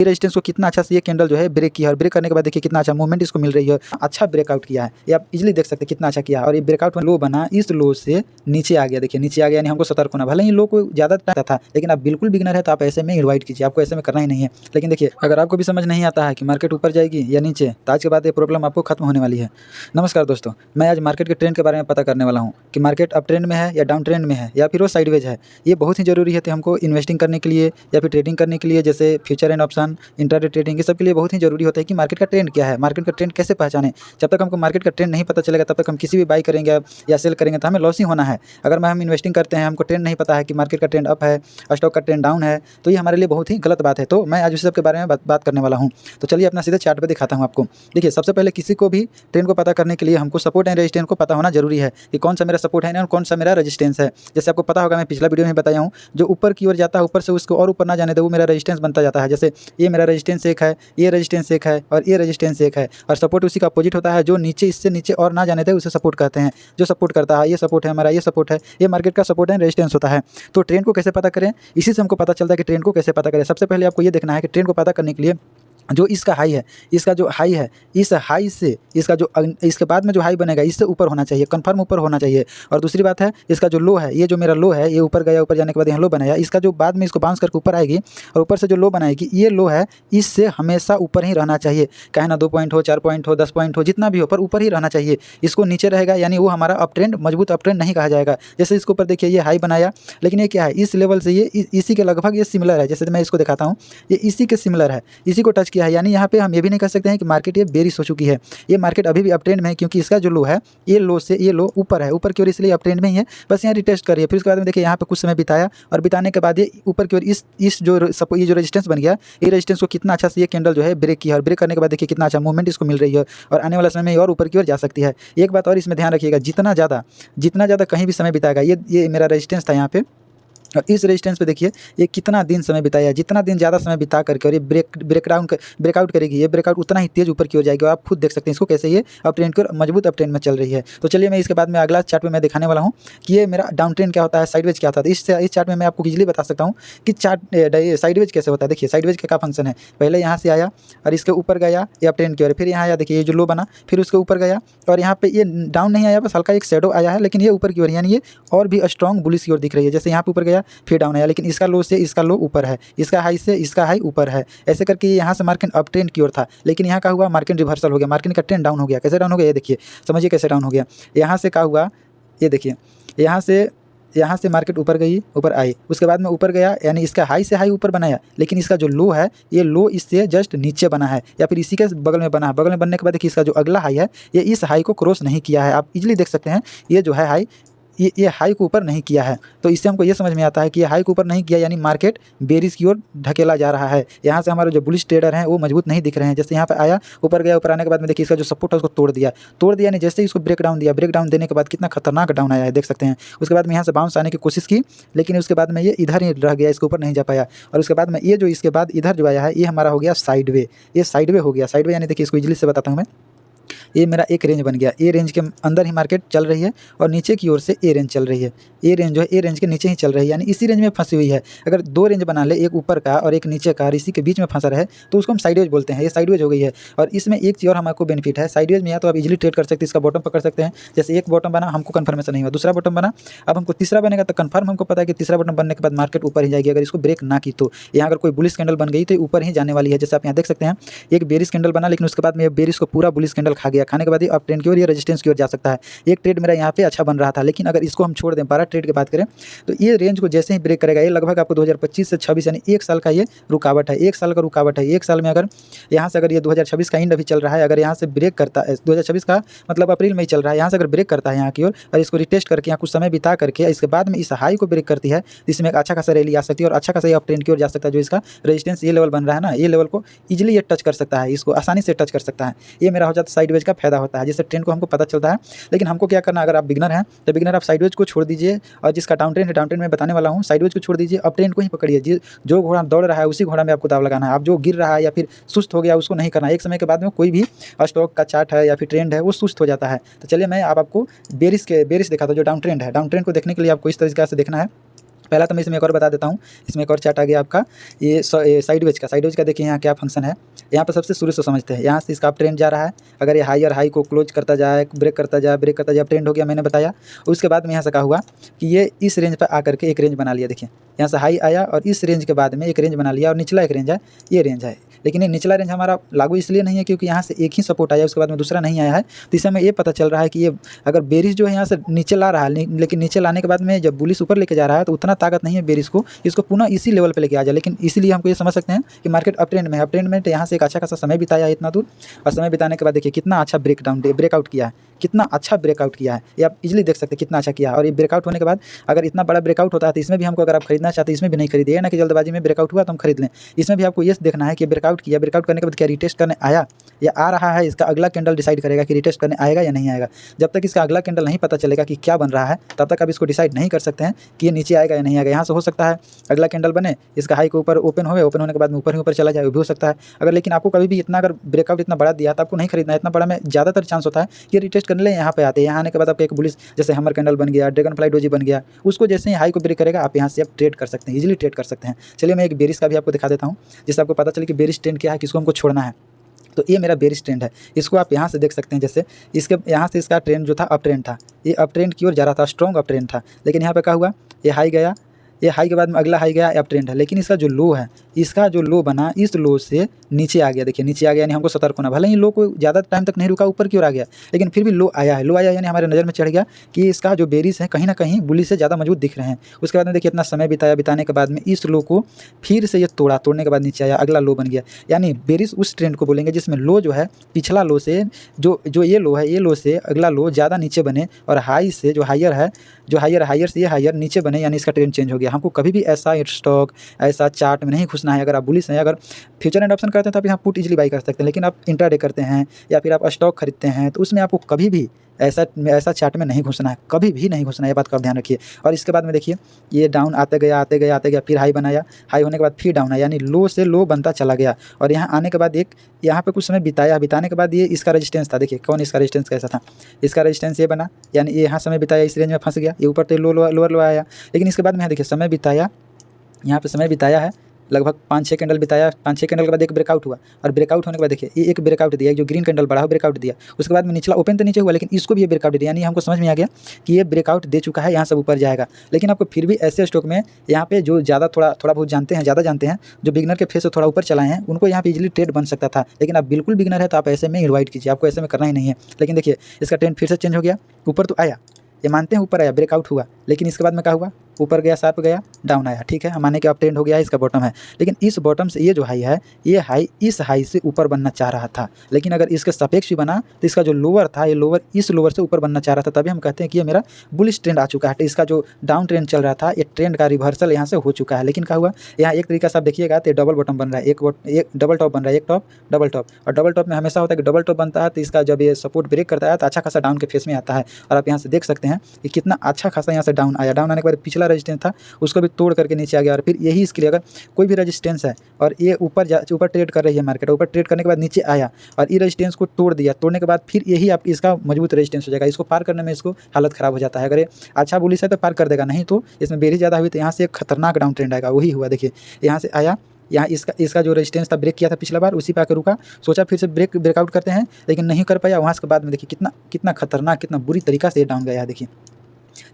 ये रेजिस्टेंस को कितना अच्छा से ये कैंडल जो है ब्रेक किया, और ब्रेक करने के बाद देखिए कितना अच्छा मूवमेंट इसको मिल रही है, अच्छा ब्रेकआउट किया है। ये आप इजीली देख सकते हैं कितना अच्छा किया, और ये ब्रेकआउट लो बना, इस लो से नीचे आ गया, देखिए नीचे आ गया, यानी हमको सतर्क होना। भले ही लो को ज़्यादा टाइम था, लेकिन आप बिल्कुल बिगिनर है तो आप ऐसे में इन्वाइट कीजिए, आपको ऐसे में करना ही नहीं है। लेकिन देखिए अगर आपको भी समझ नहीं आता है कि मार्केट ऊपर जाएगी या नीचे, तो आज के बाद ये प्रॉब्लम आपको खत्म होने वाली है। नमस्कार दोस्तों, मैं आज मार्केट के ट्रेंड के बारे में पता करने वाला हूँ कि मार्केट अप ट्रेंड में है या डाउन ट्रेंड में है या फिर वो साइडवेज है। ये बहुत ही ज़रूरी है तो हमको इन्वेस्टिंग करने के लिए या फिर ट्रेडिंग करने के लिए, जैसे future and option, intraday trading, ये सब के लिए बहुत ही ज़रूरी होता है कि मार्केट का ट्रेंड क्या है, मार्केट का ट्रेंड कैसे पहचानें। जब तक हमको मार्केट का ट्रेंड नहीं पता चलेगा तब तक हम किसी भी बाई करेंगे या सेल करेंगे तो हमें लॉस ही होना है। अगर हम इन्वेस्टिंग करते हैं, हमको ट्रेंड नहीं पता है कि मार्केट का ट्रेंड अप है, स्टॉक का ट्रेंड डाउन है, तो ये हमारे लिए बहुत ही गलत बात है। तो मैं आज उस सब के बारे में बात करने वाला हूँ। तो चलिए अपना सीधे चार्ट पर दिखाता हूँ आपको। देखिए सबसे पहले किसी को भी ट्रेंड को पता करने के लिए हमको सपोर्ट एंड रेजिस्टेंस को पता होना जरूरी है कि कौन सा मेरा सपोर्ट है और कौन सा मेरा रेजिस्टेंस है। जैसे आपको पता होगा, मैं पिछला वीडियो में बताया हूँ, जो ऊपर की ओर जाता है, ऊपर से उसको और ऊपर ना जाने दे, वो मेरा रेजिस्टेंस बनता जाता है। जैसे ये मेरा रेजिस्टेंस एक है, ये रेजिस्टेंस एक है और ये रेजिस्टेंस एक है, और सपोर्ट उसी का अपोजिट होता है, जो नीचे इससे नीचे और ना जाने दे उसे सपोर्ट कहते हैं। जो सपोर्ट करता है, ये सपोर्ट है हमारा, ये सपोर्ट है, ये मार्केट का सपोर्ट एंड रेजिस्टेंस होता है। तो ट्रेंड को कैसे पता करें, इसी से हमको पता चलता है कि ट्रेंड को कैसे पता करें। सबसे पहले आपको ये देखना है कि ट्रेंड को पता करने के लिए जो इसका हाई है, इसका जो हाई है, इस हाई से इसका जो इसके बाद में जो हाई बनेगा इससे ऊपर होना चाहिए, कंफर्म ऊपर होना चाहिए। और दूसरी बात है, इसका जो लो है, ये जो मेरा लो है, ये ऊपर गया, ऊपर जाने के बाद यहाँ लो बनाया, इसका जो बाद में इसको बाउंस करके ऊपर आएगी और ऊपर से जो लो बनाएगी, ये लो है, इससे हमेशा ऊपर ही रहना चाहिए। चाहे ना 2 पॉइंट हो, 4 पॉइंट हो, 10 पॉइंट हो, जितना भी हो, पर ऊपर ही रहना चाहिए। इसको नीचे रहेगा यानी वो हमारा अप ट्रेंड, मजबूत अप ट्रेंड नहीं कहा जाएगा। जैसे इसके ऊपर देखिए ये हाई बनाया, लेकिन ये क्या है, इस लेवल से ये इसी के लगभग ये सिमिलर है। जैसे मैं इसको दिखाता हूँ, ये इसी के सिमिलर है, इसी को टच किया है, यानी यहाँ पे हम ये भी नहीं कह सकते हैं कि मार्केट ये बेरिश हो चुकी है। ये मार्केट अभी भी अप ट्रेंड में है, क्योंकि इसका जो लो है, ये लो से ये लो ऊपर है, ऊपर की ओर, इसलिए अप ट्रेंड में ही है। बस यहाँ रिटेस्ट करिए, फिर उसके बाद में देखिए यहाँ पे कुछ समय बिताया, और बिताने के बाद ये ऊपर की ओर ये जो रेजिस्टेंस बन गया, ये रेजिस्टेंस को कितना अच्छा से ये कैंडल जो है ब्रेक किया, और ब्रेक करने के बाद देखिए कितना अच्छा मूवमेंट इसको मिल रही है, और आने वाला समय में और ऊपर की ओर जा सकती है। एक बात और इसमें ध्यान रखिएगा, जितना ज़्यादा कहीं भी समय बिताएगा, ये मेरा रेजिस्टेंस था यहाँ पे, और इस रेजिस्टेंस पे देखिए ये कितना दिन समय बिताया, जितना दिन ज़्यादा समय बिता करके और ये ब्रेकआउट करेगी, ये ब्रेकआउट उतना ही तेज़ ऊपर की ओर जाएगी। और आप खुद देख सकते हैं इसको कैसे ये अप ट्रेंड की ओर, मजबूत अप ट्रेंड में चल रही है। तो चलिए मैं इसके बाद में अगला चार्ट में मैं दिखाने वाला हूँ कि ये मेरा डाउन ट्रेंड क्या होता है, साइडवेज क्या होता है। इस चार्ट में मैं आपको इजीली बता सकता हूँ कि साइडवेज कैसे होता है। देखिए साइडवेज का क्या फंक्शन है, पहले यहाँ से आया और इसके ऊपर गया, ये अप ट्रेंड की ओर, फिर यहाँ आया, देखिए ये जो लो बना, फिर उसके ऊपर गया, और यहाँ पे ये डाउन नहीं आया, बस हल्का एक शेडो आया है, लेकिन ये ऊपर की ओर, यानी ये और भी स्ट्रॉन्ग बुलिश की ओर दिख रही है। जैसे यहाँ पे ऊपर गया, फिर डाउन आया, लेकिन इसका लो से इसका लो ऊपर है, इसका हाई से इसका हाई ऊपर है, ऐसे करके यहाँ से मार्केट अप ट्रेंड की ओर था, लेकिन यहाँ का हुआ मार्केट रिवर्सल हो गया, मार्केट का ट्रेंड डाउन हो गया। कैसे डाउन हो गया ये देखिए, समझिए कैसे डाउन हो गया। यहाँ से क्या हुआ, ये देखिए, यहाँ से मार्केट ऊपर गई, ऊपर आई, उसके बाद में ऊपर गया, यानी इसका हाई से हाई ऊपर बनाया, लेकिन इसका जो लो है, ये लो इससे जस्ट नीचे बना है, या फिर इसी के बगल में बना है। बगल में बनने के बाद देखिए इसका जो अगला हाई है, ये इस हाई को क्रॉस नहीं किया है। आप इजीली देख सकते हैं, ये जो है हाई, ये हाई को ऊपर नहीं किया है। तो इससे हमको ये समझ में आता है कि ये हाई को ऊपर नहीं किया, यानी मार्केट बेरिश की ओर ढकेला जा रहा है। यहाँ से हमारे जो बुलिश ट्रेडर हैं वो मजबूत नहीं दिख रहे हैं। जैसे यहाँ पे आया, ऊपर गया, ऊपर आने के बाद में देखिए इसका जो सपोर्ट है उसको तोड़ दिया, यानी जैसे ही इसको ब्रेक डाउन दिया, ब्रेक डाउन देने के बाद कितना खतरनाक डाउन आया है, देख सकते हैं। उसके बाद में यहाँ से बाउंस आने की कोशिश की, लेकिन उसके बाद में ये इधर ही रह गया, इसके ऊपर नहीं जा पाया। और उसके बाद में ये जो इसके बाद इधर जो आया है, ये हमारा हो गया साइडवे, ये साइडवे हो गया। साइडवे यानी देखिए इसको इजीली से बताता हूँ मैं, ये मेरा एक रेंज बन गया, ए रेंज के अंदर ही मार्केट चल रही है, और नीचे की ओर से ए रेंज चल रही है। ए रेंज जो है ए रेंज के नीचे ही चल रही है, यानी इसी रेंज में फंसी हुई है। अगर 2 रेंज बना ले, एक ऊपर का और एक नीचे का, और इसी के बीच में फंसा रहे, तो उसको हम साइडवेज बोलते हैं। ये साइडवेज हो गई है। और इसमें एक चीज़ और हमको बेनिफिट है साइडवेज में, या तो आप इजीली ट्रेड कर सकते हैं, इसका बॉटम पकड़ सकते हैं। जैसे एक बॉटम बना, हमको कन्फर्मेशन नहीं हुआ, दूसरा बॉटम बना, अब हमको तीसरा बनेगा, तो कन्फर्म हमको पता है कि तीसरा बॉटम बनने के बाद मार्केट ऊपर ही जाएगी। अगर इसको ब्रेक ना की तो यहाँ अगर कोई बुलिश कैंडल बन गई तो ऊपर ही जाने वाली है। जैसे आप यहाँ देख सकते हैं, एक बेरिश कैंडल बना, लेकिन उसके बाद में बेरिश को पूरा बुलिश कैंडल खा गया। खाने के बाद अप ट्रेंड की ओर, ये रेजिस्टेंस की ओर जा सकता है। एक ट्रेड मेरा यहाँ पे अच्छा बन रहा था, लेकिन अगर इसको हम छोड़ दें, 12 ट्रेड की बात करें, तो ये रेंज को जैसे ही ब्रेक करेगा, ये लगभग आपको 2025 से 26 यानी 1 साल का ये रुकावट है। 1 साल का रुकावट है। 1 साल में अगर यहाँ से, अगर ये 2026 का एंड अभी चल रहा है, अगर यहाँ से ब्रेक करता है, 2026 का मतलब अप्रैल में ही चल रहा है, यहाँ से अगर ब्रेक करता है यहाँ की ओर, और इसको रिटेस्ट करके यहाँ कुछ समय बिता करके इसके बाद में इस हाई को ब्रेक करती है, तो इसमें एक अच्छा खासा रैली आ सकती है, और अच्छा खासा अप ट्रेंड की ओर जा सकता है। जो इसका रेजिस्टेंस ये लेवल बन रहा है ना, ये लेवल को इजीली ये टच कर सकता है, इसको आसानी से टच कर सकता है। ये मेरा हो जाता है साइडवेज का फायदा होता है, जिससे ट्रेंड को हमको पता चलता है। लेकिन हमको क्या करना, अगर आप बिगनर हैं तो बिगनर आप साइडवेज को छोड़ दीजिए, और जिसका डाउन ट्रेंड है, डाउन ट्रेंड में बताने वाला हूँ, साइडवेज को छोड़ दीजिए, अप ट्रेंड को ही पकड़िए। जो घोड़ा दौड़ रहा है उसी घोड़ा में आपको दाव लगाना है। आप जो गिर रहा है या फिर सुस्त हो गया उसको नहीं करना। एक समय के बाद में कोई भी स्टॉक का चार्ट है या फिर ट्रेंड है वो सुस्त हो जाता है। तो चलिए मैं आपको बेरिश दिखाता हूँ, जो डाउन ट्रेंड है। डाउन ट्रेंड को देखने के लिए आपको इस तरीके से देखना है पहला तो मैं इसमें एक और बता देता हूँ। इसमें एक और चार्ट आ गया आपका ये साइडवेज का देखिए यहाँ क्या फंक्शन है। यहाँ पर सबसे शुरू से समझते हैं, यहाँ से इसका ट्रेंड जा रहा है। अगर ये हाई को क्लोज करता जाए, ब्रेक करता जाए, ट्रेंड हो गया मैंने बताया। उसके बाद में यहाँ से क्या हुआ कि ये इस रेंज पर आकर के एक रेंज बना लिया। देखिए यहाँ से हाई आया और इस रेंज के बाद में एक रेंज बना लिया और निचला एक रेंज है, ये रेंज है। लेकिन ये निचला रेंज हमारा लागू इसलिए नहीं है क्योंकि यहाँ से एक ही सपोर्ट आया, उसके बाद में दूसरा नहीं आया है। तो इससे हमें ये पता चल रहा है कि ये अगर बेरिश जो है यहाँ से नीचे ला रहा है, लेकिन नीचे लाने के बाद में जब बुलिश ऊपर लेके जा रहा है तो उतना ताकत नहीं है बेरिश को, इसको पुनः इसी लेवल पे लेके आ जाए। लेकिन इसीलिए हमको ये समझ सकते हैं कि मार्केट अप ट्रेंड में है। अप ट्रेंड में यहाँ से एक अच्छा खासा समय बिताया है इतना दूर, और समय बिताने के बाद देखिए कितना अच्छा ब्रेकआउट किया है, कितना अच्छा ब्रेकआउट किया है। ये आप इजीली देख सकते हैं कितना अच्छा किया है। और ये ब्रेकआउट होने के बाद अगर इतना बड़ा ब्रेकआउट होता है तो इसमें भी हमको, अगर आप खरीदना चाहते हैं इसमें भी नहीं खरीदिए ना कि जल्दबाजी में ब्रेकआउट हुआ तो हम खरीद लें। इसमें भी आपको ये देखना है कि ब्रेकआउट किया, ब्रेकआउट करने के बाद क्या रिटेस्ट करने आया या आ रहा है, इसका अगला कैंडल डिसाइड करेगा कि रिटेस्ट करने आएगा या नहीं आएगा। जब तक इसका अगला कैंडल नहीं पता चलेगा कि क्या बन रहा है तब तक आप इसको डिसाइड नहीं कर सकते हैं कि ये नीचे आएगा या नहीं आएगा। यहाँ से हो सकता है अगला कैंडल बने, इसका हाई के ऊपर ओपन होने के बाद में ऊपर ही ऊपर चला जाए, वो भी हो सकता है। अगर लेकिन आपको कभी भी इतना अगर ब्रेकआउट इतना बड़ा दिया तो आपको नहीं खरीदना है। इतना बड़ा में ज़्यादातर चांस होता है कि रिटेस्ट करने ले यहाँ पे आते हैं। यहाँ आने के बाद आपका एक बुलिश जैसे हैमर कैंडल बन गया, ड्रैगन फ्लाई डोजी बन गया, उसको जैसे ही हाई को ब्रेक करेगा आप यहाँ से आप ट्रेड कर सकते हैं, इजीली ट्रेड कर सकते हैं। चलिए मैं एक बेरिश का भी आपको दिखा देता हूँ जिससे आपको पता चले कि बेरिश ट्रेंड क्या है, किसको हमको छोड़ना है। तो ये मेरा बेरिश ट्रेंड है, इसको आप यहाँ से देख सकते हैं। जैसे इसके यहाँ से इसका ट्रेंड जो था अप ट्रेंड था, ये अप ट्रेंड की ओर जा रहा था, स्ट्रॉन्ग अप ट्रेंड था। लेकिन यहाँ पे क्या हुआ, ये हाई गया, ये हाई के बाद में अगला हाई गया, अप ट्रेंड है। लेकिन इसका जो लो है, इसका जो लो बना, इस लो से नीचे आ गया। देखिए नीचे आ गया यानी हमको सतर्क होना। भले ही लो को ज़्यादा टाइम तक नहीं रुका, ऊपर की ओर आ गया, लेकिन फिर भी लो आया है। लो आया यानी हमारे नज़र में चढ़ गया कि इसका जो बेरिश है कहीं ना कहीं बुलिश से ज़्यादा मजबूत दिख रहे हैं। उसके बाद में देखिए इतना समय बिताया, बिताने के बाद में इस लो को फिर से ये तोड़ने के बाद नीचे आया, अगला लो बन गया। यानी बेरिश उस ट्रेंड को बोलेंगे जिसमें लो जो है पिछला लो से जो ये लो है, ये लो से अगला लो ज़्यादा नीचे बने, और हाई से जो हायर है, जो हायर से ये हायर नीचे बने, यानी इसका ट्रेंड चेंज हो गया। हमको कभी भी ऐसा स्टॉक, ऐसा चार्ट में नहीं घुसना है। अगर आप बुलिश हैं, अगर फ्यूचर एंड ऑप्शन करते हैं तो आप यहाँ पुट इजीली बाई कर सकते हैं। लेकिन आप इंट्राडे करते हैं या फिर आप स्टॉक खरीदते हैं तो उसमें आपको कभी भी ऐसा चार्ट में नहीं घुसना है, कभी भी नहीं घुसना है। ये बात का ध्यान रखिए। और इसके बाद में देखिए ये डाउन आते गया, फिर हाई बनाया, हाई होने के बाद फिर डाउन आया, यानी लो से लो बनता चला गया। और यहाँ आने के बाद एक यहाँ पे कुछ समय बिताया, बिताने के बाद ये इसका रेजिस्टेंस था। देखिए कौन इसका रेजिस्टेंस कैसा था, इसका रेजिस्टेंस ये बना, यानी ये यहाँ समय बिताया, इस रेंज में फंस गया, ये ऊपर तो लोअर लो आया। लेकिन इसके बाद में यहाँ देखिए समय बिताया, यहाँ पे समय बिताया है लगभग 5-6 कैंडल बिताया। 5-6 कैंडल के बाद एक ब्रेकआउट हुआ, और ब्रेकआउट होने के बाद देखिए ये एक ब्रेकआउट दिया, जो ग्रीन कैंडल बढ़ा ब्रेकआउट दिया। उसके बाद में निचला ओपन तो नीचे हुआ, लेकिन इसको भी ये ब्रेकआउट दिया, यानी हमको समझ में आ गया कि ये ब्रेकआउट दे चुका है, यहाँ सब ऊपर जाएगा। लेकिन आपको फिर भी ऐसे स्टॉक में यहाँ पे जो ज़्यादा थोड़ा बहुत ज़्यादा जानते हैं, जो बिगनर के फेस से थोड़ा ऊपर चलाए हैं, उनको यहाँ पे इजीली ट्रेड बन सकता था। लेकिन आप बिल्कुल बिगनर है तो आप ऐसे में इन्वाइट कीजिए, आपको ऐसे में करना ही नहीं है। लेकिन देखिए इसका ट्रेंड फिर से चेंज हो गया, ऊपर तो आया, ये मानते हैं ऊपर आया, ब्रेकआउट हुआ, लेकिन इसके बाद में क्या हुआ, ऊपर गया, शार्प गया, डाउन आया। ठीक है, हम माने कि अब ट्रेंड हो गया है, इसका बॉटम है। लेकिन इस बॉटम से ये जो हाई है, ये हाई इस हाई से ऊपर बनना चाह रहा था। लेकिन अगर इसके सापेक्ष भी बना तो इसका जो लोअर था, ये लोअर इस लोअर से ऊपर बनना चाह रहा था। तभी हम कहते हैं कि ये मेरा बुलिश ट्रेंड आ चुका है। इसका जो डाउन ट्रेंड चल रहा था, ये ट्रेंड का रिवर्सल यहाँ से हो चुका है। लेकिन क्या हुआ, यहाँ एक तरीका से आप देखिएगा तो डबल बॉटम बन रहा है, एक डबल टॉप बन रहा है, एक टॉप डबल टॉप। और डबल टॉप में हमेशा होता है कि डबल टॉप बनता है तो इसका जब ये सपोर्ट ब्रेक करता है तो अच्छा खासा डाउन के फेस में आता है। और आप यहाँ से देख सकते हैं कि कितना अच्छा खासा यहाँ से डाउन आया। डाउन आने के बाद पिछला रेजिस्टेंस था उसको भी तोड़ करके नीचे आ गया। और फिर यही इसके लिए अगर कोई भी रेजिस्टेंस है और ये ऊपर ट्रेड कर रही है मार्केट, ऊपर ट्रेड करने के बाद नीचे आया और ये रेजिस्टेंस को तोड़ दिया, तोड़ने के बाद फिर यही आप इसका मजबूत रेजिस्टेंस हो जाएगा। इसको पार करने में इसको हालत खराब हो जाता है। अगर ये अच्छा बुलिश है तो पार कर देगा, नहीं तो इसमें बेरी ज़्यादा हुई तो यहाँ से एक खतरनाक डाउन ट्रेंड आएगा। वही हुआ, देखिए यहाँ से आया, यहाँ इसका जो रेजिस्टेंस था ब्रेक किया था पिछला बार, उसी पे आकर रुका, सोचा फिर से ब्रेकआउट करते हैं, लेकिन नहीं कर पाया। वहाँ के बाद में देखिए कितना खतरनाक, कितना बुरी तरीका से ये डाउन गया है। देखिए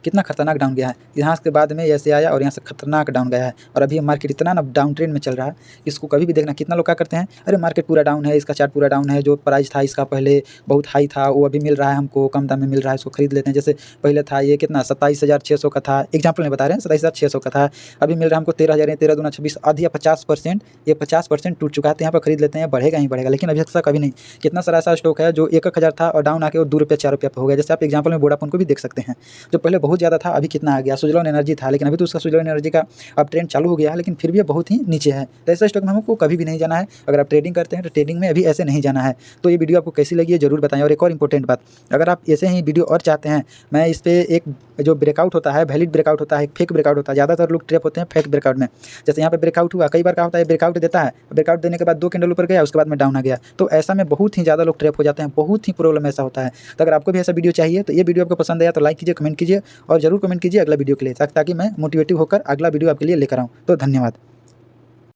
कितना खतरनाक डाउन गया है। यहाँ के बाद में ऐसे आया और यहाँ से खतरनाक डाउन गया है। और अभी मार्केट इतना ना डाउन ट्रेंड में चल रहा है, इसको कभी भी देखना। कितना लोग क्या करते हैं, अरे मार्केट पूरा डाउन है, इसका चार्ट पूरा डाउन है, जो प्राइस था इसका पहले बहुत हाई था वो अभी मिल रहा है हमको कम दाम में मिल रहा है, इसको खरीद लेते हैं। जैसे पहले था ये कितना 27,600 का था, एग्जाम्पल में बता रहे हैं, 27,600 का था, अभी मिल रहा है हमको 13,000, 13 दूना 26, आधी 50%, ये 50% टूट चुका है। तो यहाँ पर खरीद लेते हैं, बढ़ेगा ही बढ़ेगा। लेकिन अभी ऐसा कभी नहीं। कितना सारा ऐसा स्टॉक है जो 1,000 था और डाउन आके वो 2 रुपये 4 रुपये पर हो गया। जैसे आप एग्जाम्पल में वोडाफोन को भी देख सकते हैं, जो पहले बहुत ज़्यादा था अभी कितना आ गया। सुजलॉन एनर्जी था, लेकिन अभी तो उसका सुजलॉन एनर्जी का अब ट्रेंड चालू हो गया है, लेकिन फिर भी बहुत ही नीचे है। तो ऐसा स्टॉक में हमको कभी भी नहीं जाना है। अगर आप ट्रेडिंग करते हैं तो ट्रेडिंग में अभी ऐसे नहीं जाना है। तो ये वीडियो आपको कैसी लगी है जरूर बताएं। और एक और इंपॉर्टेंट बात, अगर आप ऐसे ही वीडियो और चाहते हैं, मैं इस पर एक जो ब्रेकआउट होता है, वैलिड ब्रेकआउट होता है, एक फेक ब्रेकआउट होता है। ज़्यादातर लोग ट्रैप होते हैं फेक ब्रेकआउट में। जैसे यहाँ पे ब्रेकआउट हुआ, कई बार क्या होता है, ब्रेकआउट देता है, ब्रेकआउट देने के बाद 2 कैंडल ऊपर गया, उसके बाद में डाउन आ गया। तो ऐसा में बहुत ही ज़्यादा लोग ट्रैप हो जाते हैं, बहुत ही प्रॉब्लम ऐसा होता है। तो अगर आपको भी ऐसा वीडियो चाहिए तो ये वीडियो आपको पसंद आया तो लाइक कीजिए, कमेंट कीजिए। कीजिए और ज़रूर कमेंट कीजिए अगला वीडियो के लिए, ताकि मैं मोटिवेटिव होकर अगला वीडियो आपके लिए लेकर आऊँ। तो धन्यवाद।